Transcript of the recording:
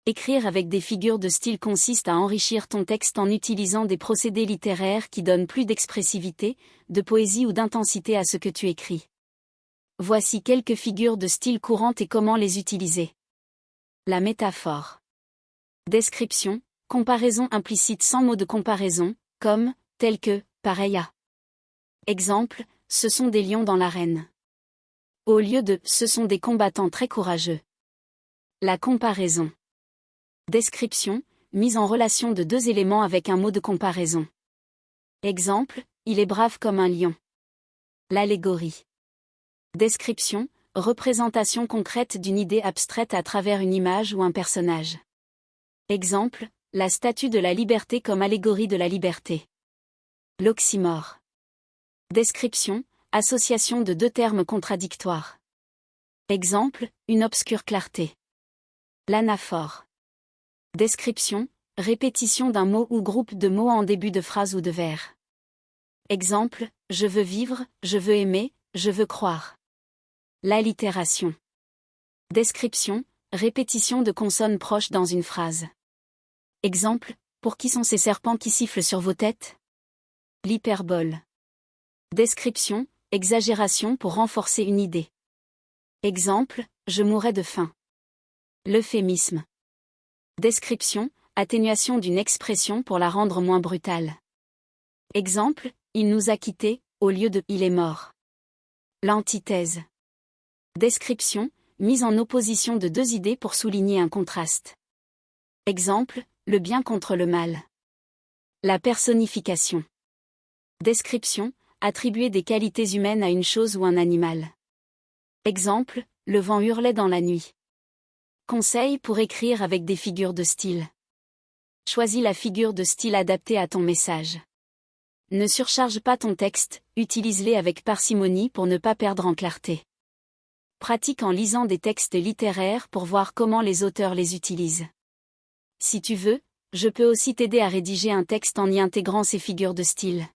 Écrire avec des figures de style consiste à enrichir ton texte en utilisant des procédés littéraires qui donnent plus d'expressivité, de poésie ou d'intensité à ce que tu écris. Voici quelques figures de style courantes et comment les utiliser. La métaphore. Description, comparaison implicite sans mot de comparaison, comme, tel que, pareil à. Exemple, ce sont des lions dans l'arène. Au lieu de, ce sont des combattants très courageux. La comparaison. Description, mise en relation de deux éléments avec un mot de comparaison. Exemple, il est brave comme un lion. L'allégorie. Description, représentation concrète d'une idée abstraite à travers une image ou un personnage. Exemple, la statue de la liberté comme allégorie de la liberté. L'oxymore. Description, association de deux termes contradictoires. Exemple, une obscure clarté. L'anaphore. Description, répétition d'un mot ou groupe de mots en début de phrase ou de vers. Exemple, je veux vivre, je veux aimer, je veux croire. L'allitération. Description, répétition de consonnes proches dans une phrase. Exemple, pour qui sont ces serpents qui sifflent sur vos têtes? L'hyperbole. Description, exagération pour renforcer une idée. Exemple, je mourrais de faim. L'euphémisme. Description, atténuation d'une expression pour la rendre moins brutale. Exemple, il nous a quittés, au lieu de il est mort. L'antithèse. Description, mise en opposition de deux idées pour souligner un contraste. Exemple, le bien contre le mal. La personnification. Description, attribuer des qualités humaines à une chose ou un animal. Exemple, le vent hurlait dans la nuit. Conseil pour écrire avec des figures de style. Choisis la figure de style adaptée à ton message. Ne surcharge pas ton texte, utilise-les avec parcimonie pour ne pas perdre en clarté. Pratique en lisant des textes littéraires pour voir comment les auteurs les utilisent. Si tu veux, je peux aussi t'aider à rédiger un texte en y intégrant ces figures de style.